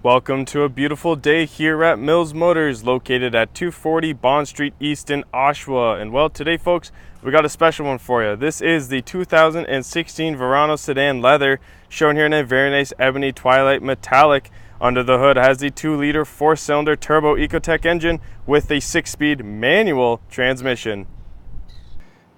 Welcome to a beautiful day here at Mills Motors, located at 240 Bond Street East in Oshawa. And well, today folks, we got a special one for you. This is the 2016 Verano sedan leather, shown here in a very nice ebony twilight metallic. Under the hood has the 2-liter 4-cylinder turbo Ecotec engine with a 6-speed manual transmission.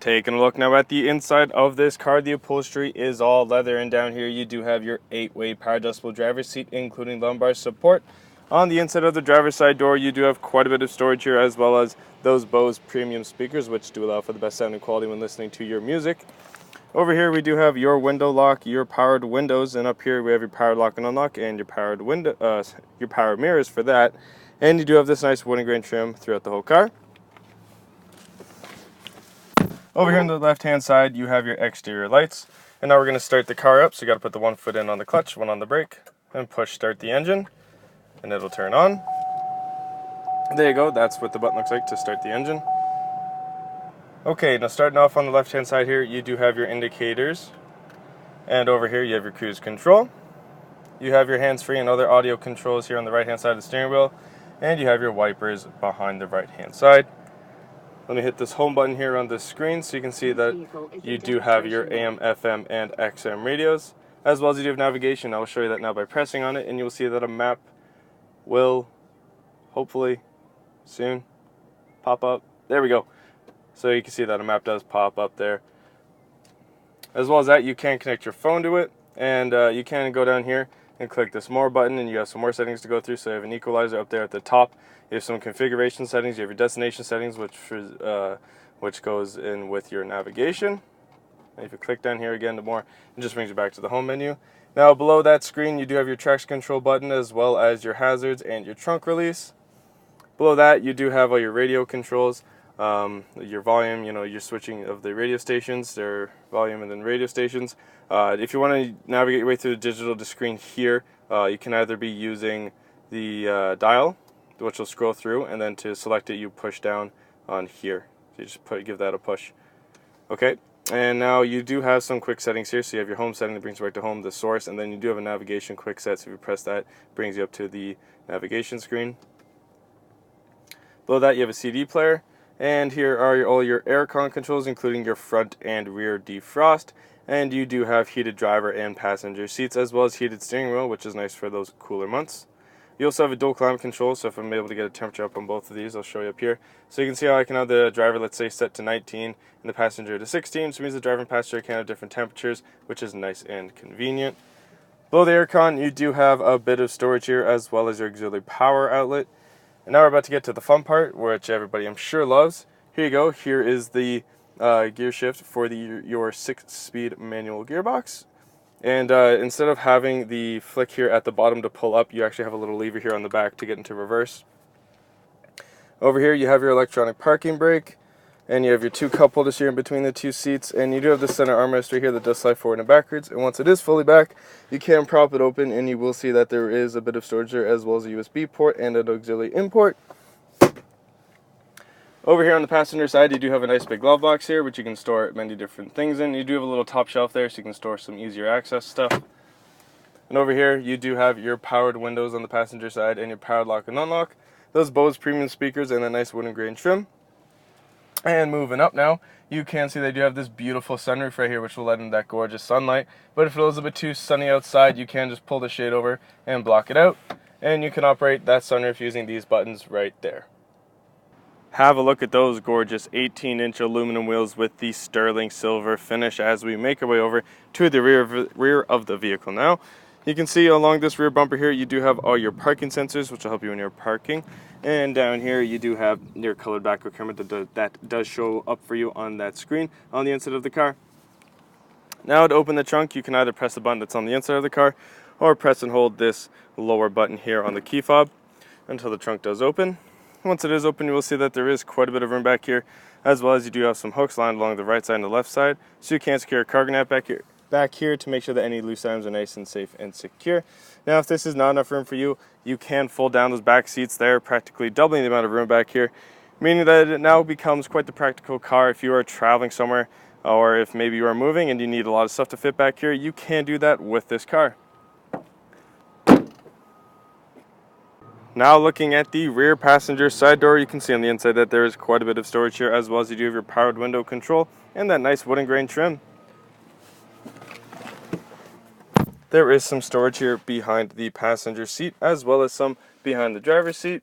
Taking a look now at the inside of this car, the upholstery is all leather, and down here you do have your 8-way power adjustable driver's seat, including lumbar support. On the inside of the driver's side door, you do have quite a bit of storage here, as well as those Bose premium speakers, which do allow for the best sounding quality when listening to your music. Over here we do have your window lock, your powered windows, and up here we have your power lock and unlock and your powered window, your power mirrors for that. And you do have this nice wooden grain trim throughout the whole car. Over here on the left hand side you have your exterior lights, and now we're going to start the car up. So you got to put the one foot in on the clutch, one on the brake, and push start the engine, and it'll turn on. There you go, that's what the button looks like to start the engine. Okay, now starting off on the left hand side here, you do have your indicators, and over here you have your cruise control. You have your hands-free and other audio controls here on the right hand side of the steering wheel, and you have your wipers behind the right hand side. Let me hit this home button here on the screen so you can see that you do have your AM, FM, and XM radios, as well as you do have navigation. I will show you that now by pressing on it, and you will see that a map will hopefully soon pop up. There we go. So you can see that a map does pop up there. As well as that, you can connect your phone to it, and you can go down here and click this more button, and you have some more settings to go through. So you have an equalizer up there at the top. You have some configuration settings. You have your destination settings, which goes in with your navigation. And if you click down here again to more, it just brings you back to the home menu. Now below that screen, you do have your traction control button, as well as your hazards and your trunk release. Below that, you do have all your radio controls, your volume, your switching of the radio stations, their volume and then radio stations. If you want to navigate your way through the digital screen here, you can either be using the dial, which will scroll through, and then to select it you push down on here. So you just give that a push. Okay, and now you do have some quick settings here. So you have your home setting that brings you right to home, the source, and then you do have a navigation quick set. So if you press that, it brings you up to the navigation screen. Below that you have a CD player, and here are all your Aircon controls, including your front and rear defrost. And you do have heated driver and passenger seats, as well as heated steering wheel, which is nice for those cooler months. You also have a dual climate control, so if I'm able to get a temperature up on both of these, I'll show you up here. So you can see how I can have the driver, let's say, set to 19 and the passenger to 16, which means the driver and passenger can have different temperatures, which is nice and convenient. Below the aircon, you do have a bit of storage here, as well as your auxiliary power outlet. And now we're about to get to the fun part, which everybody I'm sure loves. Here you go. Here is the gear shift for your 6-speed manual gearbox. And instead of having the flick here at the bottom to pull up, you actually have a little lever here on the back to get into reverse. Over here you have your electronic parking brake, and you have your 2 cup holders here in between the 2 seats, and you do have the center armrest right here that does slide forward and backwards. And once it is fully back, you can prop it open, and you will see that there is a bit of storage there, as well as a USB port and an auxiliary in port. Over here on the passenger side, you do have a nice big glove box here, which you can store many different things in. You do have a little top shelf there, so you can store some easier access stuff. And over here, you do have your powered windows on the passenger side and your powered lock and unlock. Those Bose premium speakers and a nice wooden grain trim. And moving up now, you can see they do have this beautiful sunroof right here, which will let in that gorgeous sunlight. But if it was a bit too sunny outside, you can just pull the shade over and block it out. And you can operate that sunroof using these buttons right there. Have a look at those gorgeous 18-inch aluminum wheels with the sterling silver finish as we make our way over to the rear of the vehicle now. You can see along this rear bumper here, you do have all your parking sensors, which will help you when you're parking. And down here, you do have your colored backlit camera that does show up for you on that screen on the inside of the car. Now to open the trunk, you can either press the button that's on the inside of the car or press and hold this lower button here on the key fob until the trunk does open. Once it is open, you will see that there is quite a bit of room back here, as well as you do have some hooks lined along the right side and the left side, so you can secure a cargo net back here to make sure that any loose items are nice and safe and secure. Now, if this is not enough room for you, you can fold down those back seats there, practically doubling the amount of room back here, meaning that it now becomes quite the practical car if you are traveling somewhere, or if maybe you are moving and you need a lot of stuff to fit back here. You can do that with this car. Now looking at the rear passenger side door, you can see on the inside that there is quite a bit of storage here, as well as you do have your powered window control and that nice wooden grain trim. There is some storage here behind the passenger seat, as well as some behind the driver's seat.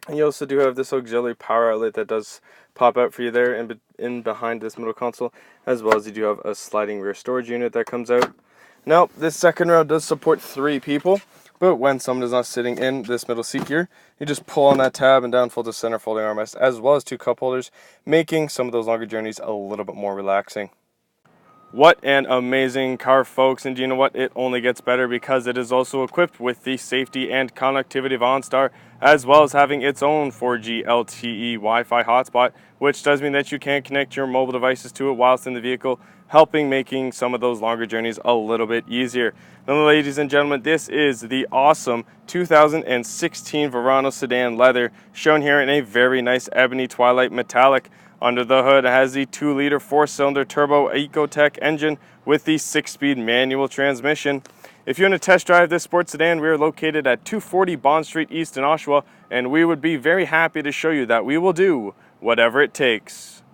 And you also do have this auxiliary power outlet that does pop out for you there in behind this middle console, as well as you do have a sliding rear storage unit that comes out. Now, this second row does support 3 people, but when someone is not sitting in this middle seat here, you just pull on that tab and down fold the center folding armrest, as well as 2 cup holders, making some of those longer journeys a little bit more relaxing. What an amazing car, folks, and do you know what? It only gets better because it is also equipped with the safety and connectivity of OnStar, as well as having its own 4G LTE Wi-Fi hotspot, which does mean that you can connect your mobile devices to it whilst in the vehicle, helping making some of those longer journeys a little bit easier. Now, ladies and gentlemen, this is the awesome 2016 Verano sedan leather, shown here in a very nice ebony twilight metallic. Under the hood, it has the 2-liter 4-cylinder turbo Ecotec engine with the 6-speed manual transmission. If you want to test drive this sports sedan, we are located at 240 Bond Street East in Oshawa, and we would be very happy to show you that we will do whatever it takes.